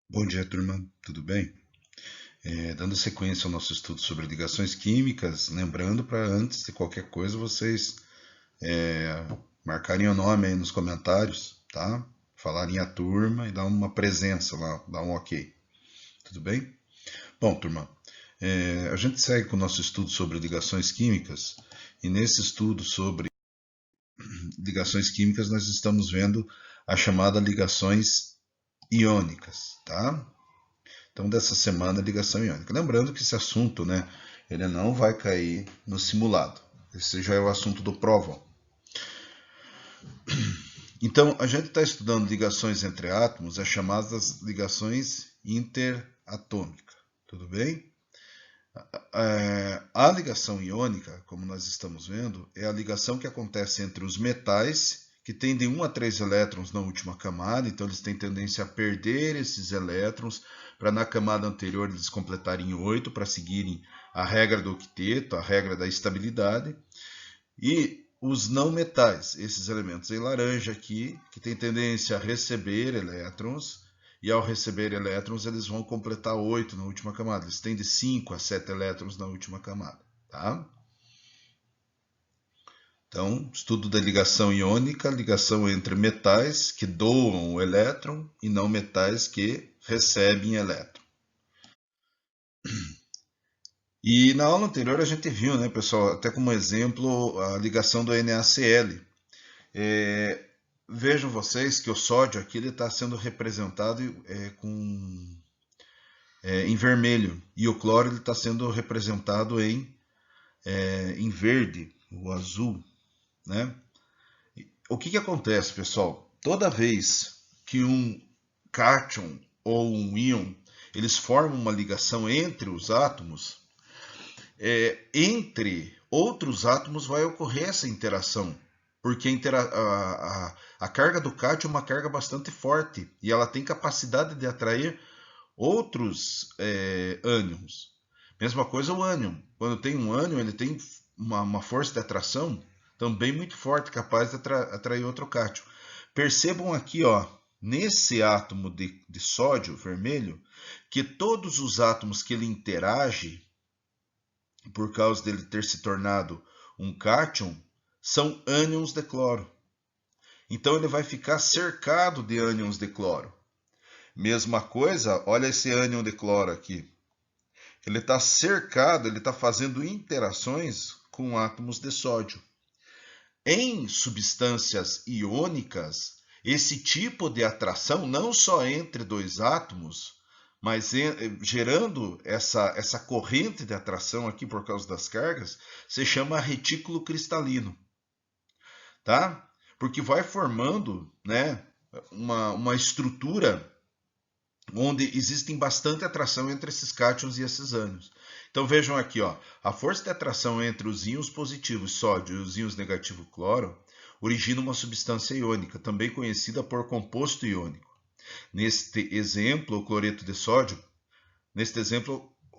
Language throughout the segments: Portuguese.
Bom dia, turma. Tudo bem? Dando sequência ao nosso estudo sobre ligações químicas, lembrando para antes de qualquer coisa vocês marcarem o nome aí nos comentários, tá? Falarem a turma e dar uma presença lá, dar um ok. Tudo bem? Bom, turma, a gente segue com o nosso estudo sobre ligações químicas e nesse estudo sobre ligações químicas nós estamos vendo as chamadas ligações iônicas, tá? Então, dessa semana, ligação iônica. Lembrando que esse assunto, né, ele não vai cair no simulado. Esse já é o assunto do provão. Então, a gente está estudando ligações entre átomos, as chamadas ligações interatômicas. Tudo bem? A ligação iônica, como nós estamos vendo, é a ligação que acontece entre os metais, que têm de 1 a 3 elétrons na última camada, então eles têm tendência a perder esses elétrons, para na camada anterior eles completarem 8, para seguirem a regra do octeto, a regra da estabilidade. E os não metais, esses elementos em laranja aqui, que têm tendência a receber elétrons, e ao receber elétrons eles vão completar 8 na última camada. Eles têm de 5 a 7 elétrons na última camada. Tá? Então, estudo da ligação iônica, ligação entre metais que doam o elétron e não metais que recebem elétron. E na aula anterior a gente viu, né, pessoal, até como exemplo, a ligação do NaCl. Vejam vocês que o sódio aqui está sendo representado em vermelho e o cloro está sendo representado em verde, o azul. Né? O que acontece, pessoal? Toda vez que um cátion ou um íon eles formam uma ligação entre os átomos, entre outros átomos vai ocorrer essa interação, porque a carga do cátion é uma carga bastante forte e ela tem capacidade de atrair outros ânions. Mesma coisa o ânion. Quando tem um ânion, ele tem uma força de atração também muito forte, capaz de atrair outro cátion. Percebam aqui, ó, nesse átomo de sódio vermelho, que todos os átomos que ele interage, por causa dele ter se tornado um cátion, são ânions de cloro. Então ele vai ficar cercado de ânions de cloro. Mesma coisa, olha esse ânion de cloro aqui. Ele está cercado, ele está fazendo interações com átomos de sódio. Em substâncias iônicas, esse tipo de atração, não só entre dois átomos, mas gerando essa corrente de atração aqui por causa das cargas, se chama retículo cristalino. Tá? Porque vai formando, né, uma estrutura onde existem bastante atração entre esses cátions e esses ânions. Então vejam aqui, ó, a força de atração entre os íons positivos sódio e os íons negativos cloro origina uma substância iônica, também conhecida por composto iônico. Neste exemplo, o cloreto de sódio,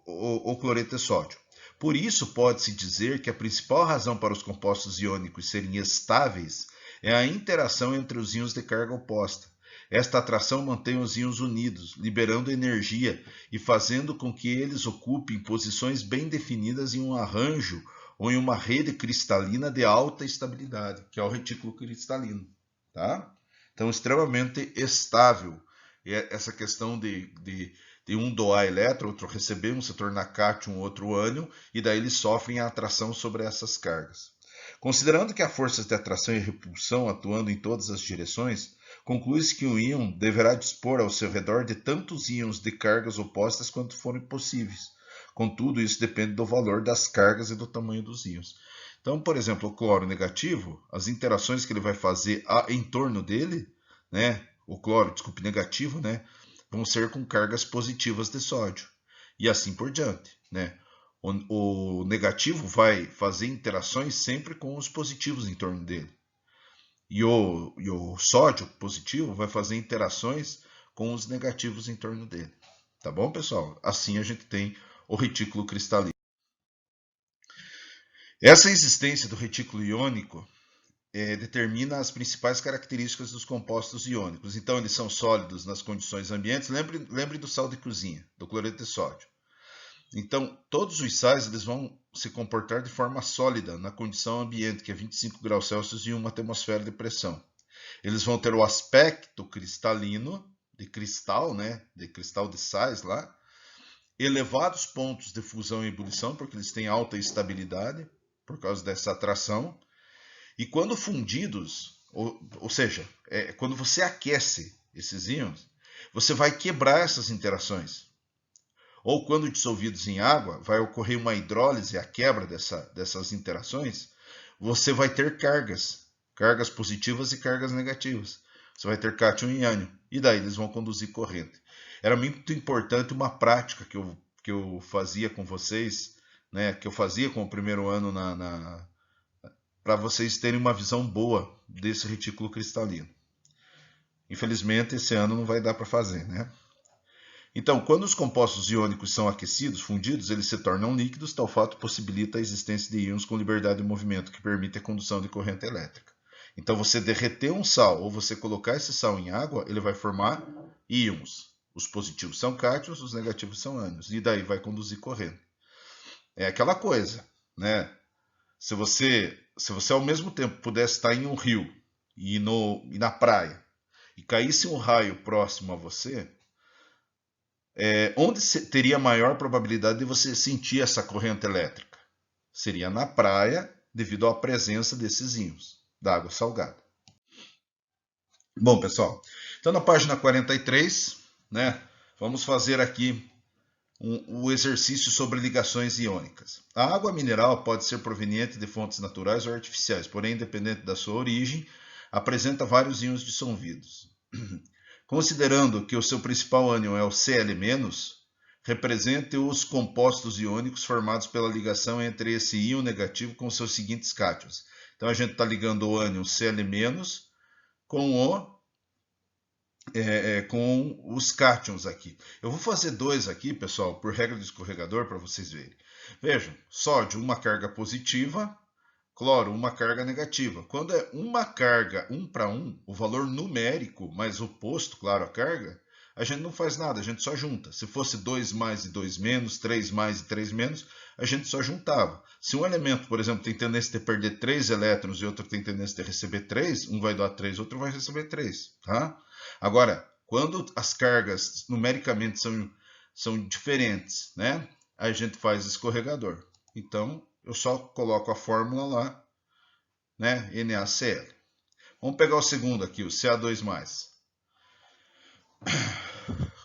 o cloreto de sódio. Por isso, pode-se dizer que a principal razão para os compostos iônicos serem estáveis é a interação entre os íons de carga oposta. Esta atração mantém os íons unidos, liberando energia e fazendo com que eles ocupem posições bem definidas em um arranjo ou em uma rede cristalina de alta estabilidade, que é o retículo cristalino. Tá? Então, extremamente estável. Essa questão de um doar elétron, outro receber, um se tornar cátion, outro ânion, e daí eles sofrem a atração sobre essas cargas. Considerando que há forças de atração e repulsão atuando em todas as direções, conclui-se que um íon deverá dispor ao seu redor de tantos íons de cargas opostas quanto forem possíveis. Contudo, isso depende do valor das cargas e do tamanho dos íons. Então, por exemplo, o cloro negativo, as interações que ele vai fazer em torno dele, né, o cloro, desculpe, negativo, né, vão ser com cargas positivas de sódio. E assim por diante, né? O negativo vai fazer interações sempre com os positivos em torno dele. E o sódio positivo vai fazer interações com os negativos em torno dele. Tá bom, pessoal? Assim a gente tem o retículo cristalino. Essa existência do retículo iônico determina as principais características dos compostos iônicos. Então, eles são sólidos nas condições ambientes. Lembre do sal de cozinha, do cloreto de sódio. Então, todos os sais eles vão se comportar de forma sólida na condição ambiente, que é 25 graus Celsius e 1 atmosfera de pressão. Eles vão ter o aspecto cristalino, de cristal, né? De cristal de sais lá, elevados pontos de fusão e ebulição, porque eles têm alta estabilidade, por causa dessa atração. E quando fundidos, ou seja, quando você aquece esses íons, você vai quebrar essas interações. Ou quando dissolvidos em água, vai ocorrer uma hidrólise, a quebra dessas interações, você vai ter cargas positivas e cargas negativas. Você vai ter cátion e ânion, e daí eles vão conduzir corrente. Era muito importante uma prática que eu fazia com vocês, né, que eu fazia com o primeiro ano para vocês terem uma visão boa desse retículo cristalino. Infelizmente, esse ano não vai dar para fazer, né? Então, quando os compostos iônicos são aquecidos, fundidos, eles se tornam líquidos, tal fato possibilita a existência de íons com liberdade de movimento, que permite a condução de corrente elétrica. Então, você derreter um sal ou você colocar esse sal em água, ele vai formar íons. Os positivos são cátions, os negativos são ânions, e daí vai conduzir corrente. É aquela coisa, né? Se você ao mesmo tempo pudesse estar em um rio e na praia e caísse um raio próximo a você, onde teria maior probabilidade de você sentir essa corrente elétrica? Seria na praia, devido à presença desses íons da água salgada. Bom, pessoal, então na página 43, né, vamos fazer aqui o exercício sobre ligações iônicas. A água mineral pode ser proveniente de fontes naturais ou artificiais, porém, independente da sua origem, apresenta vários íons dissolvidos. Considerando que o seu principal ânion é o Cl-, represente os compostos iônicos formados pela ligação entre esse íon negativo com seus seguintes cátions. Então, a gente está ligando o ânion Cl- com os cátions aqui. Eu vou fazer dois aqui, pessoal, por regra do escorregador, para vocês verem. Vejam, sódio, uma carga positiva, cloro, uma carga negativa. Quando é uma carga 1 para 1, o valor numérico mais oposto, claro, à carga, a gente não faz nada, a gente só junta. Se fosse 2 mais e 2 menos, 3 mais e 3 menos, a gente só juntava. Se um elemento, por exemplo, tem tendência de perder 3 elétrons e outro tem tendência de receber 3, um vai doar 3, outro vai receber 3, tá? Agora, quando as cargas numericamente são diferentes, né, a gente faz escorregador. Então, eu só coloco a fórmula lá, né, NaCl. Vamos pegar o segundo aqui, o Ca2+.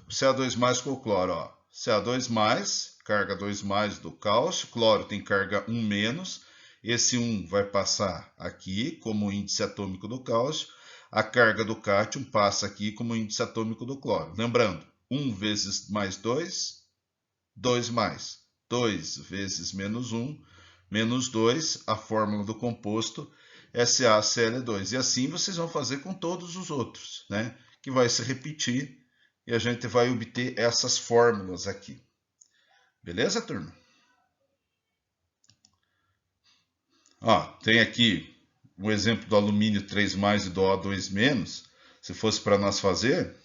O Ca2+ com o cloro, ó. Ca2+, carga 2+ do cálcio, cloro tem carga 1-, esse 1 vai passar aqui como índice atômico do cálcio, a carga do cátion passa aqui como índice atômico do cloro. Lembrando, 1 vezes mais 2, 2 mais. 2 vezes menos 1, menos 2, a fórmula do composto SaCl2. E assim vocês vão fazer com todos os outros, né? Que vai se repetir e a gente vai obter essas fórmulas aqui. Beleza, turma? Ó, tem aqui um exemplo do alumínio 3+ e do O2-. Se fosse para nós fazer,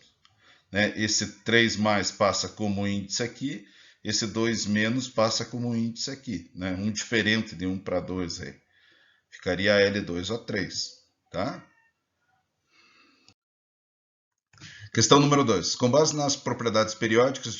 né, esse 3+ passa como índice aqui, esse 2- passa como índice aqui, né, um diferente de 1 para 2 aí. Ficaria L2O3, tá? Questão número 2. Com base nas propriedades periódicas,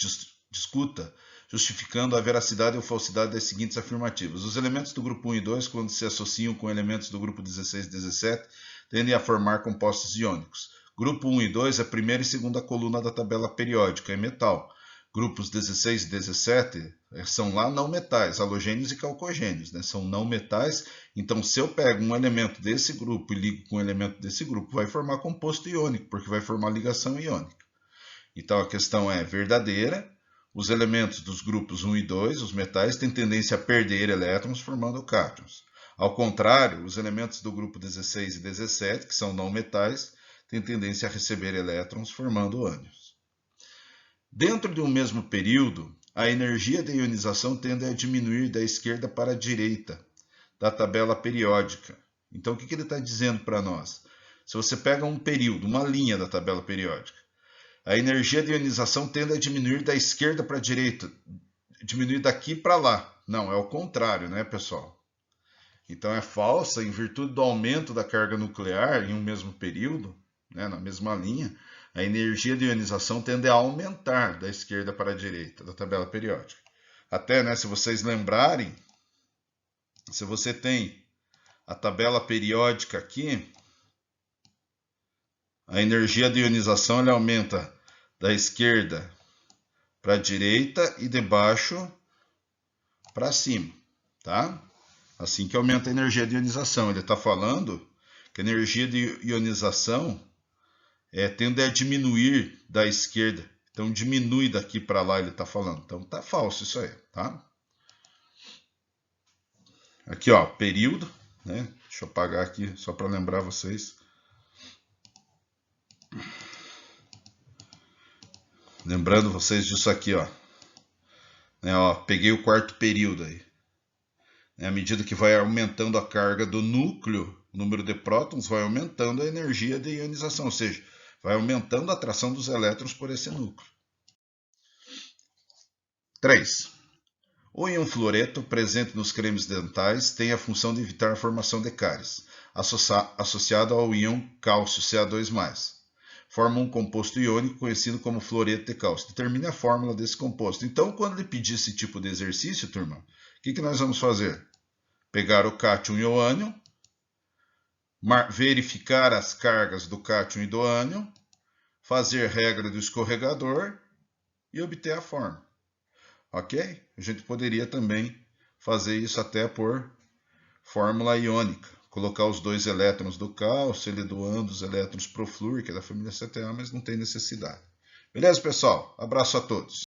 discuta justificando a veracidade ou falsidade das seguintes afirmativas. Os elementos do grupo 1 e 2, quando se associam com elementos do grupo 16 e 17, tendem a formar compostos iônicos. Grupo 1 e 2 é a primeira e segunda coluna da tabela periódica, é metal. Grupos 16 e 17 são lá não metais, halogênios e calcogênios, né? São não metais. Então, se eu pego um elemento desse grupo e ligo com um elemento desse grupo, vai formar composto iônico, porque vai formar ligação iônica. Então, a questão é verdadeira. Os elementos dos grupos 1 e 2, os metais, têm tendência a perder elétrons formando cátions. Ao contrário, os elementos do grupo 16 e 17, que são não metais, têm tendência a receber elétrons formando ânions. Dentro de um mesmo período, a energia de ionização tende a diminuir da esquerda para a direita da tabela periódica, Então, o que ele está dizendo para nós? Se você pega um período, uma linha da tabela periódica, a energia de ionização tende a diminuir da esquerda para a direita, diminuir daqui para lá. Não, é o contrário, né, pessoal? Então é falsa em virtude do aumento da carga nuclear em um mesmo período, né, na mesma linha, a energia de ionização tende a aumentar da esquerda para a direita da tabela periódica. Até, né, se vocês lembrarem, se você tem a tabela periódica aqui, a energia de ionização ela aumenta da esquerda para a direita e de baixo para cima, tá? Assim que aumenta a energia de ionização. Ele está falando que a energia de ionização tende a diminuir da esquerda. Então diminui daqui para lá, ele está falando. Então tá falso isso aí, tá? Aqui, ó, período, né? Deixa eu apagar aqui só para lembrar vocês. Lembrando vocês disso aqui, ó. Peguei o quarto período aí. À medida que vai aumentando a carga do núcleo, o número de prótons vai aumentando a energia de ionização, ou seja, vai aumentando a atração dos elétrons por esse núcleo. 3. O íon fluoreto, presente nos cremes dentais, tem a função de evitar a formação de cáries, associado ao íon cálcio Ca2+. Forma um composto iônico conhecido como fluoreto de cálcio. Determine a fórmula desse composto. Então, quando ele pedir esse tipo de exercício, turma, o que nós vamos fazer? Pegar o cátion e o ânion, verificar as cargas do cátion e do ânion, fazer regra do escorregador e obter a fórmula. Ok? A gente poderia também fazer isso até por fórmula iônica. Colocar os 2 elétrons do cálcio, ele doando os elétrons para o flúor, que é da família CTA, mas não tem necessidade. Beleza, pessoal? Abraço a todos.